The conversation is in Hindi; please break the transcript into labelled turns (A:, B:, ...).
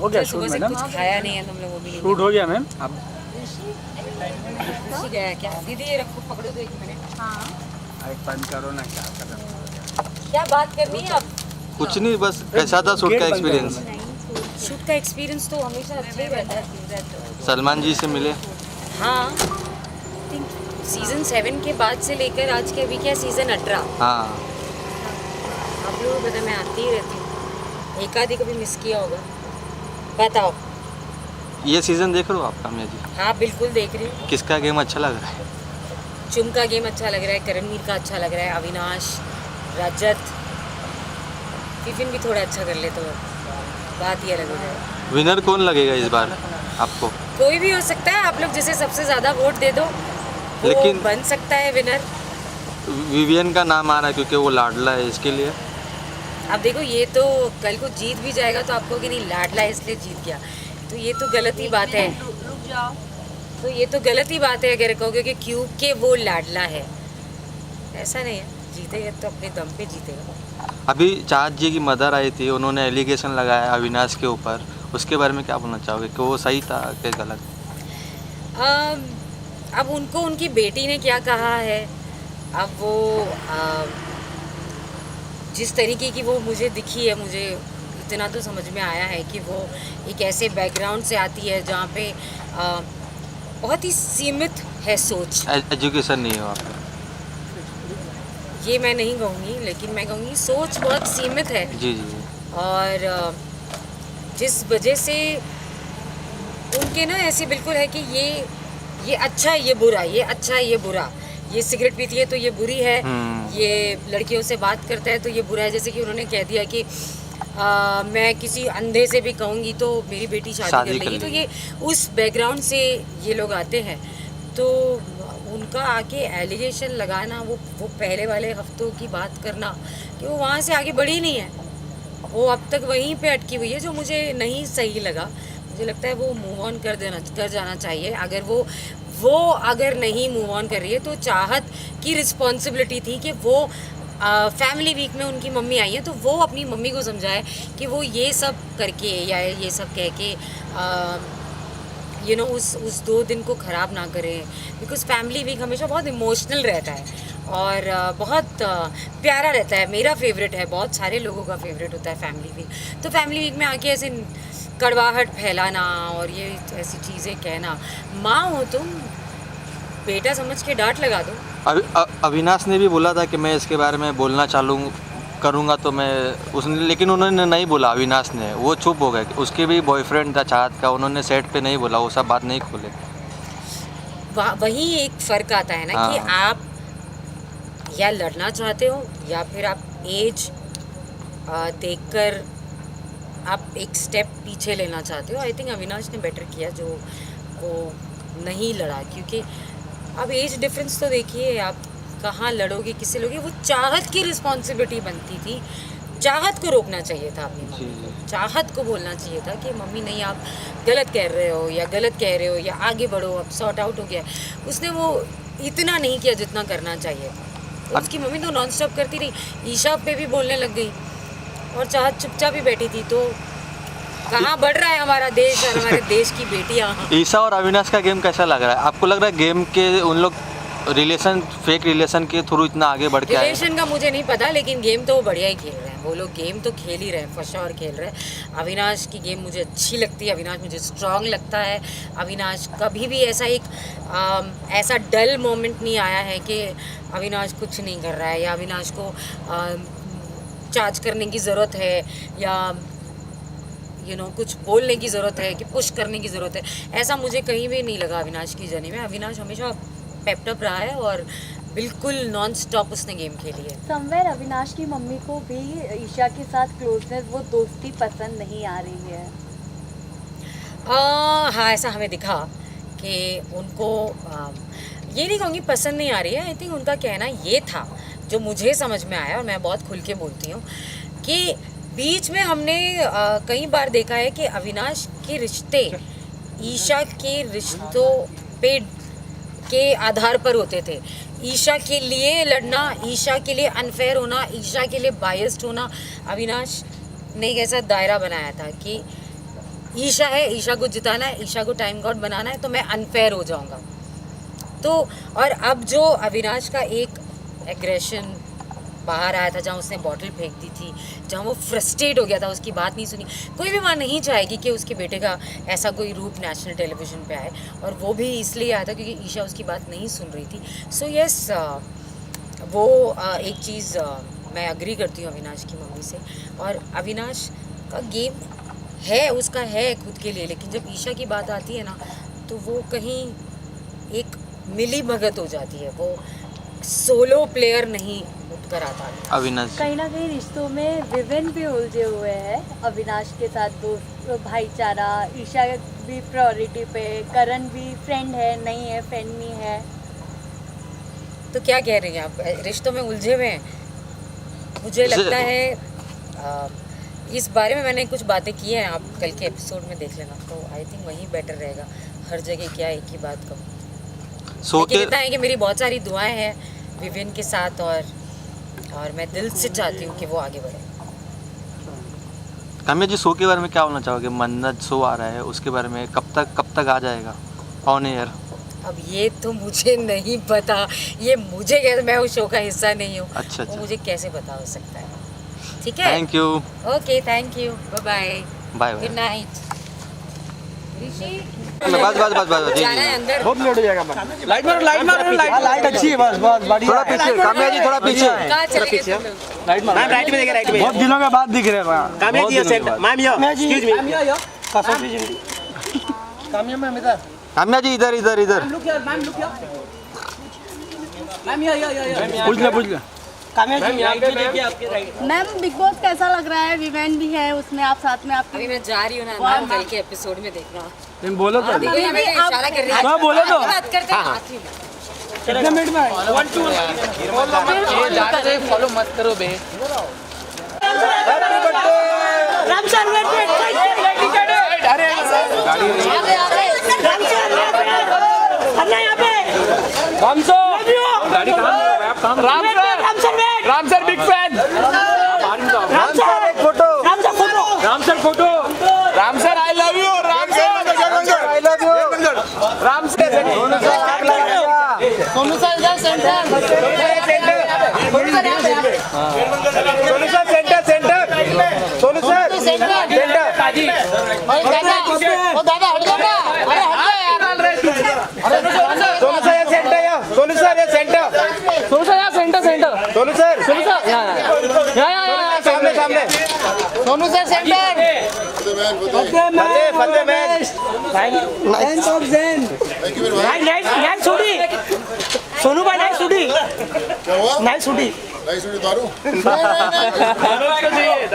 A: हो गया
B: सुबह
A: शूट
B: से
A: मैडम?
B: कुछ खाया नहीं है तुम लोगों भी।
A: शूट हो गया मैम? आप
B: खुशी गया क्या दीदी? ये रखो, पकड़ो तो 1 मिनट।
A: एक बंद करो ना, क्या कर रहे हो?
B: क्या बात करनी है अब?
C: कुछ नहीं, बस कैसा था शूट का
A: गेट बंद करो
C: एक्सपीरियंस?
A: ना।
B: शूट का एक्सपीरियंस तो हमेशा अच्छा ही रहता है।
C: सलमान जी से मिले?
B: हाँ, थिंक सीजन 7 के बाद से लेकर आज के अभी क्या सीजन 18,
C: हाँ।
B: आप लोगों को पता मैं आती ही रहती हूँ, एक आधी कभी मिस किया होगा। बताओ।
C: ये सीज़न देख रहे हो आप काम्या जी?
B: हाँ बिल्कुल देख रही हूँ।
C: किसका गेम अच्छा लग रहा है?
B: चुम का गेम अच्छा लग रहा है, करणवीर का अच्छा लग रहा है, अविनाश, रजत, टिफिन भी थोड़ा अच्छा कर ले तो बात ही अलग हो जाए।
C: विनर कौन लगेगा इस बार आपको?
B: कोई भी हो सकता है, आप लोग जिसे सबसे ज़्यादा वोट दे दो वो
C: लेकिन-
B: बन सकता है विनर।
C: विवियन का नाम आ रहा है क्योंकि वो लाडला है, इसके लिए।
B: अब देखो, ये तो कल को जीत भी जाएगा तो आपको कि नहीं लाडला है इसलिए जीत गया, तो ये तो गलत ही बात है। तो ये तो गलत ही बात है अगर कहोगे कि क्योंकि वो लाडला है, ऐसा नहीं है। जीतेगा तो अपने दम पे जीतेगा।
C: अभी चाहत जी की मदर आई थी, उन्होंने एलिगेशन लगाया अविनाश के ऊपर, उसके बारे में क्या बोलना चाहोगे कि वो सही था कि गलत?
B: अब उनको उनकी बेटी ने क्या कहा है, अब वो जिस तरीके की वो मुझे दिखी है, मुझे इतना तो समझ में आया है कि वो एक ऐसे बैकग्राउंड से आती है जहाँ पे बहुत ही सीमित है सोच।
C: एजुकेशन नहीं है वहाँ पे।
B: ये मैं नहीं कहूँगी, लेकिन मैं कहूँगी सोच बहुत सीमित है।
C: जी जी जी।
B: और जिस वजह से उनके ना ऐसे बिल्कुल है कि ये अच्छा है, ये बुरा, ये अच्छा है, ये बुरा, ये सिगरेट पीती है तो ये बुरी है, ये लड़कियों से बात करता है तो ये बुरा है। जैसे कि उन्होंने कह दिया कि मैं किसी अंधे से भी कहूँगी तो मेरी बेटी शादी कर लेगी। तो ये उस बैकग्राउंड से ये लोग आते हैं, तो उनका आके एलिगेशन लगाना, वो पहले वाले हफ्तों की बात करना कि वो वहाँ से आगे बढ़ी नहीं है, वो अब तक वहीं पे अटकी हुई है, जो मुझे नहीं सही लगा। मुझे लगता है वो मूव ऑन कर जाना चाहिए। अगर वो अगर नहीं मूव ऑन कर रही है तो चाहत की रिस्पॉन्सिबिलिटी थी कि वो फैमिली वीक में उनकी मम्मी आई है तो वो अपनी मम्मी को समझाए कि वो ये सब करके या ये सब कह के उस 2 दिन को ख़राब ना करें। बिकॉज़ फैमिली वीक हमेशा बहुत इमोशनल रहता है और बहुत प्यारा रहता है। मेरा फेवरेट है, बहुत सारे लोगों का फेवरेट होता है फैमिली वीक। तो फैमिली वीक में आके ऐसे कड़वाहट फैलाना और ये ऐसी चीज़ें कहना, माँ हो तुम, बेटा समझ के डांट लगा दो।
C: अविनाश ने भी बोला था कि मैं इसके बारे में बोलना चालू करूँगा तो मैं उसने, लेकिन उन्होंने नहीं बोला। अविनाश ने वो चुप हो गए। उसके भी बॉयफ्रेंड था चाहत का, उन्होंने सेट पे नहीं बोला, वो सब बात नहीं खोले।
B: वही एक फ़र्क आता है ना कि आप या लड़ना चाहते हो या फिर आप एज देखकर आप एक स्टेप पीछे लेना चाहते हो। आई थिंक अविनाश ने बेटर किया जो वो नहीं लड़ा, क्योंकि अब एज डिफरेंस तो देखिए, आप कहाँ लड़ोगे, किससे लड़ोगे। वो चाहत की रिस्पॉन्सिबिलिटी बनती थी, चाहत को रोकना चाहिए था अपनी मम्मी को, चाहत को बोलना चाहिए था कि मम्मी नहीं, आप गलत कह रहे हो या गलत कह रहे हो या आगे बढ़ो, अब सॉर्ट आउट हो गया। उसने वो इतना नहीं किया जितना करना चाहिए था। उसकी मम्मी तो नॉन स्टॉप करती रही, ईशा पे भी बोलने लग गई और चाहत चुपचाप ही बैठी थी। तो कहाँ बढ़ रहा है हमारा देश और हमारे देश की बेटियाँ।
C: ईशा और अविनाश का गेम कैसा लग रहा है आपको? लग रहा है गेम के उन लोग फेक रिलेशन के थ्रू इतना आगे बढ़ के आए?
B: रिलेशन का मुझे नहीं पता, लेकिन गेम तो वो बढ़िया ही खेल रहे हैं। वो लोग गेम तो खेल ही रहे हैं, फर्स्ट और खेल रहे हैं। अविनाश की गेम मुझे अच्छी लगती है, अविनाश मुझे स्ट्रांग लगता है। अविनाश कभी भी ऐसा डल मोमेंट नहीं आया है कि अविनाश कुछ नहीं कर रहा है या अविनाश को चार्ज करने की ज़रूरत है या कुछ बोलने की ज़रूरत है कि पुश करने की ज़रूरत है। ऐसा मुझे कहीं भी नहीं लगा अविनाश की जर्नी में। अविनाश हमेशा पेप्टअप रहा है और बिल्कुल नॉन स्टॉप उसने गेम खेली है।
D: समवेयर अविनाश की मम्मी को भी ईशा के साथ क्लोजनेस, वो दोस्ती पसंद नहीं आ रही है।
B: हाँ, ऐसा हमें दिखा कि उनको ये नहीं कहूँगी पसंद नहीं आ रही है। आई थिंक उनका कहना ये था, जो मुझे समझ में आया और मैं बहुत खुल के बोलती हूँ, कि बीच में हमने कई बार देखा है कि अविनाश के रिश्ते ईशा के रिश्तों पे के आधार पर होते थे। ईशा के लिए लड़ना, ईशा के लिए अनफेयर होना, ईशा के लिए बायस्ड होना। अविनाश ने एक ऐसा दायरा बनाया था कि ईशा है, ईशा को जिताना है, ईशा को टाइम गॉड बनाना है, तो मैं अनफेयर हो जाऊंगा। तो और अब जो अविनाश का एक एग्रेशन बाहर आया था, जहाँ उसने बॉटल फेंक दी थी, जहाँ वो फ्रस्ट्रेट हो गया था, उसकी बात नहीं सुनी। कोई भी माँ नहीं चाहेगी कि उसके बेटे का ऐसा कोई रूप नेशनल टेलीविज़न पे आए, और वो भी इसलिए आया था क्योंकि ईशा उसकी बात नहीं सुन रही थी। सो यस, वो एक चीज़ मैं अग्री करती हूँ अविनाश की मम्मी से। और अविनाश का गेम है, उसका है खुद के लिए, लेकिन जब ईशा की बात आती है ना, तो वो कहीं एक मिली भगत हो जाती है, वो सोलो प्लेयर नहीं उठकर आता है।
C: अविनाश
D: कहीं ना कहीं रिश्तों में विवेन भी उलझे हुए हैं अविनाश के साथ, दोस्त भाईचारा, ईशा भी प्रायोरिटी पे, करण भी फ्रेंड है नहीं है, फ्रेंड नहीं है।
B: तो क्या कह रही हैं आप, रिश्तों में उलझे हुए हैं? मुझे लगता है इस बारे में मैंने कुछ बातें की हैं, आप कल के एपिसोड में देख लेना, तो आई थिंक वही बेटर रहेगा। हर जगह क्या एक ही बात कहूँ।
C: सो
B: लेकिन
C: के
B: इतना है कि मेरी बहुत सारी दुआएं हैं विवेन के साथ, और मैं दिल से चाहती हूँ कि वो आगे बढ़े।
C: काम्या जी, शो के बारे में क्या बोलना चाहोगे? मन्नत शो आ रहा है, उसके बारे में कब तक आ जाएगा ऑन एयर?
B: अब ये तो मुझे नहीं पता, ये मुझे कैसे, मैं उस शो का हिस्सा नहीं हूँ।
C: अच्छा,
B: वो
C: अच्छा।
B: मुझे कैसे पता हो सकता है? ठीक है,
C: thank you,
B: okay, thank you, bye bye,
C: bye
B: good
C: bye.
B: Night. Rishi
C: बस जी,
B: जाना है अंदर।
A: बहुत लेट हो जाएगा। लाइट मारो, लाइट मारो, लाइट अच्छी है, बस बस बढ़िया।
C: थोड़ा पीछे, काम्या जी थोड़ा पीछे।
B: कहाँ चले गए तुम लोग?
A: लाइट मारो,
E: मैम राइट में देखिए, राइट में।
A: बहुत दिनों के बाद दिख रहे हैं।
E: काम्या जी सेंटर, मैम यो, एक्सक्यूज मी।
A: काम्या मैम इधर।
C: काम्या जी इधर इधर इधर।
A: पूछ ले।
D: मैम बिग बॉस कैसा लग रहा है? विवेन भी है उसमें, आप साथ में, आप
B: अभी मैं जा रही हूँ ना अंदर, कल के एपिसोड में देखना।
A: तुम बोलो तो।
B: देखो यहाँ मेरे इशारा कर रही है।
A: हाँ, बोलो तो।
B: बात करते हैं, आती हूँ मैं।
A: कितने मिनट में आएगा? 1 2 ये ज़्यादा फॉलो मत करो बे।
E: Ram sir wait.
A: अरे
E: अन्ना यहाँ पे।
A: Ram sir big fan.
E: Ram sir एक photo. Ram sir photo.
A: Ram sir I love you. Ram sir I love you. Ram sir Sonu sir इधर सेंटर। Sonu sir centre. ताजी। ओ दादा हट जाओ ना। अरे हट जा यार। सोनू सर ये सेंटर या। सोनू सर ये सेंटर। सोनू सर यहाँ सेंटर। सोनू सर यहाँ सामने। Sonu sir centre. Fateh man. Nice ऑफ ज़ेन। नाइस शूटी। सोनू भाई नाइस शूटी।
F: क्या हुआ?
A: नाइस शूटी।
F: नहीं सुनी दारू।
A: दारू चाहिए।